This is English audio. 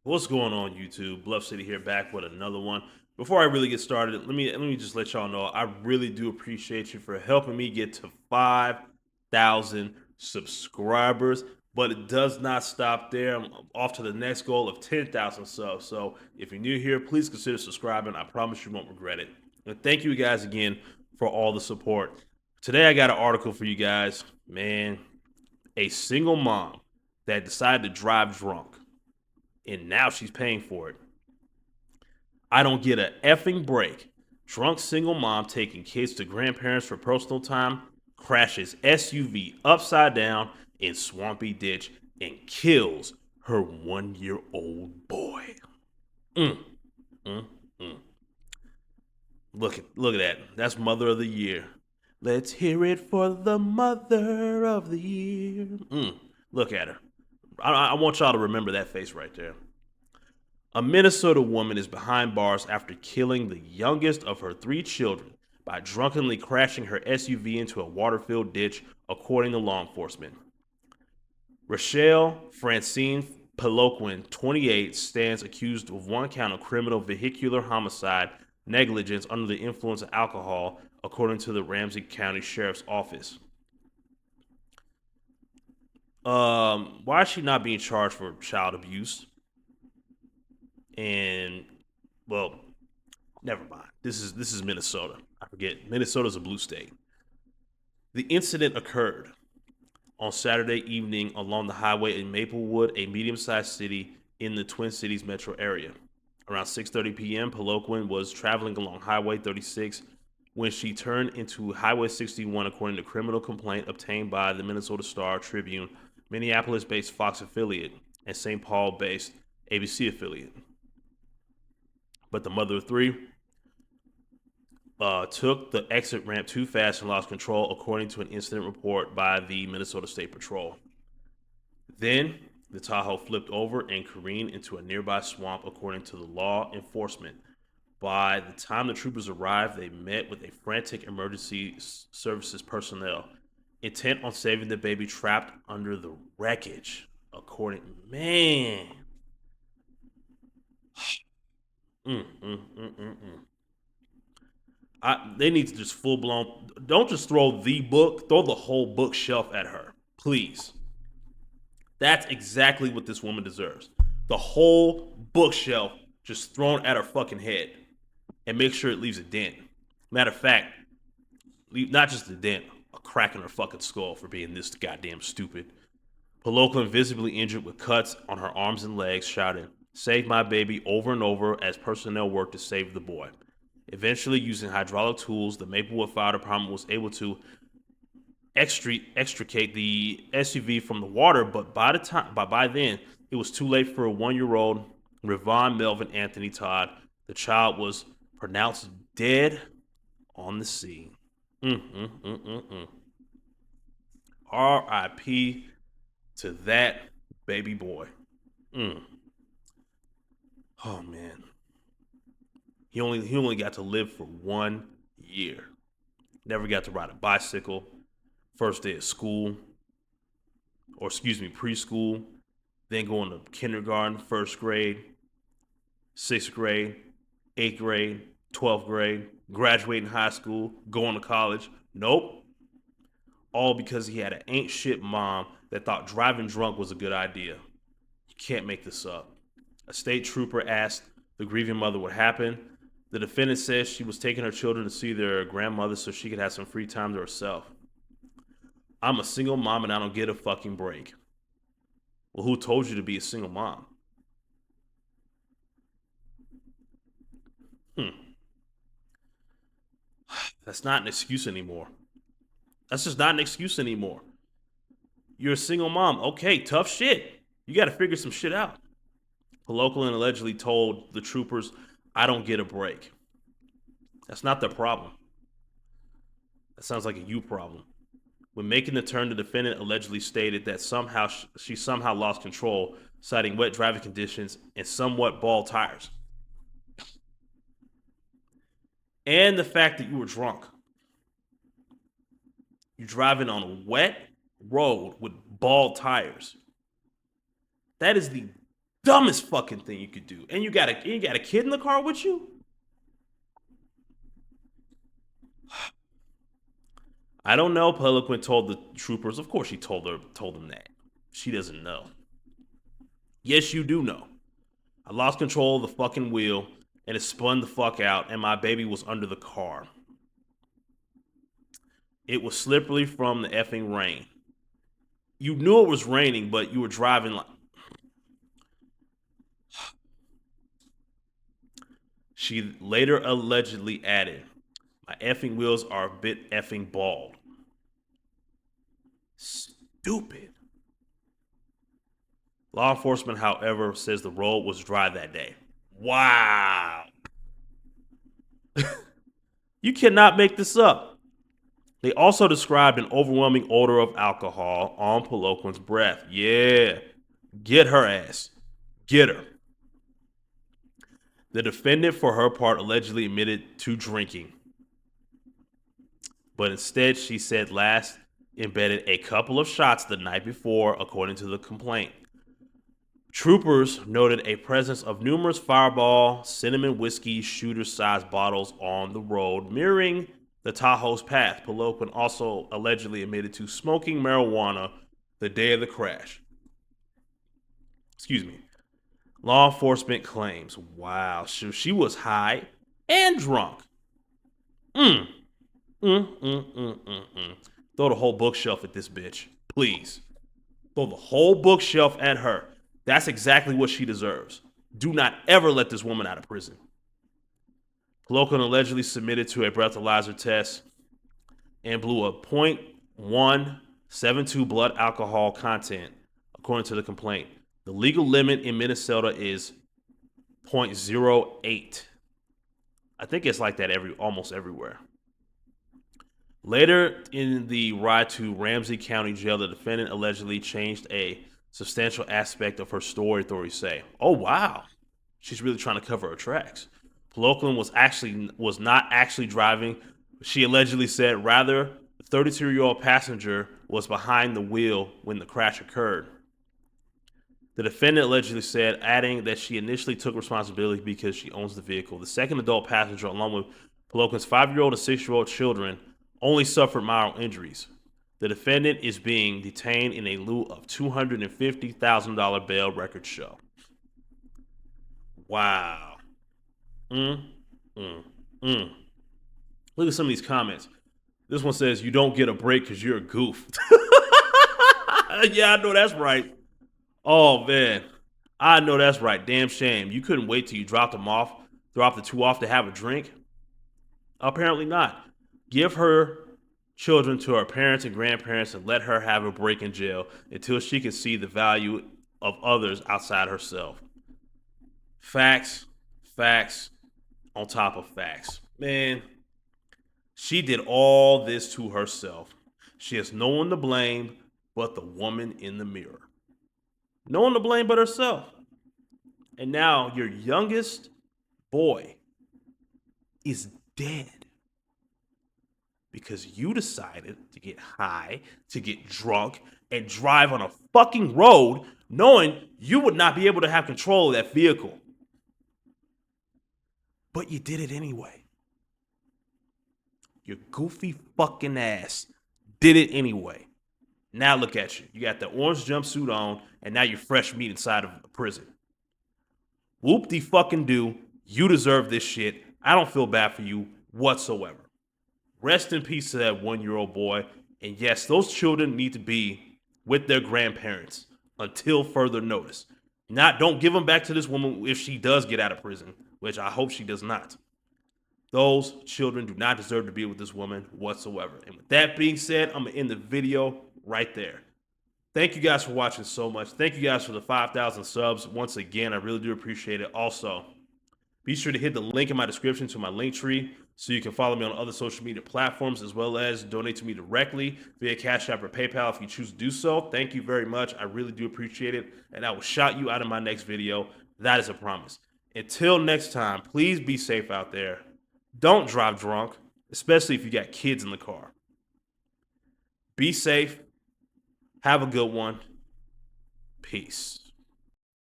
What's going on, YouTube? Bluff City here, back with another one. Before I really get started, let me just let y'all know I really do appreciate you for helping me get to 5,000 subscribers. But it does not stop there. I'm off to the next goal of 10,000 subs. So if you're new here, please consider subscribing. I promise you won't regret it. And thank you guys again for all the support. Today I got an article for you guys. Man, a single mom that decided to drive drunk and now she's paying for it. I don't get a effing break. Drunk single mom taking kids to grandparents for personal time crashes SUV upside down in swampy ditch and kills her 1 year old boy. Mm, mm, mm. Look at that. That's Mother of the Year. Let's hear it for the Mother of the Year. Look at her. I want y'all to remember that face right there. A Minnesota woman is behind bars after killing the youngest of her three children by drunkenly crashing her SUV into a water-filled ditch, according to law enforcement. Rachale Francine Peloquin, 28, stands accused of one count of criminal vehicular homicide negligence under the influence of alcohol, according to the Ramsey County Sheriff's Office. Why is she not being charged for child abuse? And well, never mind. This is Minnesota. I forget. Minnesota's a blue state. The incident occurred on Saturday evening along the highway in Maplewood, a medium-sized city in the Twin Cities metro area. Around 6:30 p.m., Peloquin was traveling along Highway 36 when she turned into Highway 61, according to criminal complaint obtained by the Minnesota Star Tribune, Minneapolis-based Fox affiliate, and St. Paul-based ABC affiliate. But the mother of three took the exit ramp too fast and lost control, according to an incident report by the Minnesota State Patrol. Then the Tahoe flipped over and careened into a nearby swamp, according to the law enforcement. By the time the troopers arrived, they met with a frantic emergency services personnel, intent on saving the baby trapped under the wreckage. According, man, they need to just full blown. Don't just throw the book. Throw the whole bookshelf at her, please. That's exactly what this woman deserves. The whole bookshelf just thrown at her fucking head, and make sure it leaves a dent. Matter of fact, not just a dent, a crack in her fucking skull for being this goddamn stupid. Peloquin, visibly injured with cuts on her arms and legs, shouted, "Save my baby," over and over as personnel worked to save the boy. Eventually, using hydraulic tools, the Maplewood Fire Department was able to extricate the SUV from the water, but by then, it was too late for a 1 year old Revon Melvin Anthony Todd. The child was pronounced dead on the scene. R.I.P. to that baby boy. Mm. Oh man, he only got to live for 1 year. Never got to ride a bicycle. First day of school, or excuse me, preschool. Then going to kindergarten, first grade, sixth grade, eighth grade, 12th grade, graduating high school, going to college. Nope. All because he had an ain't shit mom that thought driving drunk was a good idea. You can't make this up. A state trooper asked the grieving mother what happened. The defendant says she was taking her children to see their grandmother so she could have some free time to herself. I'm a single mom and I don't get a fucking break. Well, who told you to be a single mom? Hmm. That's not an excuse anymore. That's just not an excuse anymore. You're a single mom. Okay, tough shit. You got to figure some shit out. Peloquin allegedly told the troopers, "I don't get a break." That's not their problem. That sounds like a you problem. When making the turn, the defendant allegedly stated that she somehow lost control, citing wet driving conditions and somewhat bald tires, and the fact that you were drunk. You're driving on a wet road with bald tires. That is the dumbest fucking thing you could do. And you got a kid in the car with you? I don't know. Peloquin told the troopers. Of course, she told them that. She doesn't know. Yes, you do know. I lost control of the fucking wheel and it spun the fuck out, and my baby was under the car. It was slippery from the effing rain. You knew it was raining, but you were driving like. She later allegedly added, "My effing wheels are a bit effing bald." Stupid. Law enforcement, however, says the road was dry that day. Wow. You cannot make this up. They also described an overwhelming odor of alcohol on Peloquin's breath. Yeah. Get her ass. Get her. The defendant, for her part, allegedly admitted to drinking. But instead, she said last embedded a couple of shots the night before, according to the complaint. Troopers noted a presence of numerous Fireball cinnamon whiskey shooter-sized bottles on the road, mirroring the Tahoe's path. Peloquin also allegedly admitted to smoking marijuana the day of the crash. Excuse me. Law enforcement claims, wow, she was high and drunk. Mm. Throw the whole bookshelf at this bitch, please. Throw the whole bookshelf at her. That's exactly what she deserves. Do not ever let this woman out of prison. Peloquin allegedly submitted to a breathalyzer test and blew a .172 blood alcohol content, according to the complaint. The legal limit in Minnesota is .08. I think it's like that almost everywhere. Later in the ride to Ramsey County Jail, the defendant allegedly changed a substantial aspect of her story, authorities say. Oh, wow. She's really trying to cover her tracks. Peloquin was not actually driving. She allegedly said, rather, the 32-year-old passenger was behind the wheel when the crash occurred. The defendant allegedly said, adding that she initially took responsibility because she owns the vehicle. The second adult passenger, along with Peloquin's 5-year-old and 6-year-old children, only suffered mild injuries. The defendant is being detained in a lieu of $250,000 bail, records show. Wow. Look at some of these comments. This one says, "You don't get a break because you're a goof." Yeah, I know that's right. Oh, man. I know that's right. Damn shame. You couldn't wait till you dropped the two off to have a drink? Apparently not. Give her children to her parents and grandparents and let her have a break in jail until she can see the value of others outside herself. Facts, facts on top of facts. Man, she did all this to herself. She has no one to blame but the woman in the mirror. No one to blame but herself. And now your youngest boy is dead because you decided to get high, to get drunk, and drive on a fucking road knowing you would not be able to have control of that vehicle. But you did it anyway. Your goofy fucking ass did it anyway. Now look at you. You got the orange jumpsuit on, and now you're fresh meat inside of a prison. Whoop-de-fucking-do. You deserve this shit. I don't feel bad for you whatsoever. Rest in peace to that 1-year-old boy. And yes, those children need to be with their grandparents until further notice. Don't give them back to this woman if she does get out of prison, which I hope she does not. Those children do not deserve to be with this woman whatsoever. And with that being said, I'm going to end the video right there. Thank you guys for watching so much. Thank you guys for the 5,000 subs. Once again, I really do appreciate it. Also, be sure to hit the link in my description to my link tree so you can follow me on other social media platforms, as well as donate to me directly via Cash App or PayPal if you choose to do so. Thank you very much. I really do appreciate it. And I will shout you out in my next video. That is a promise. Until next time, please be safe out there. Don't drive drunk, especially if you got kids in the car. Be safe. Have a good one. Peace.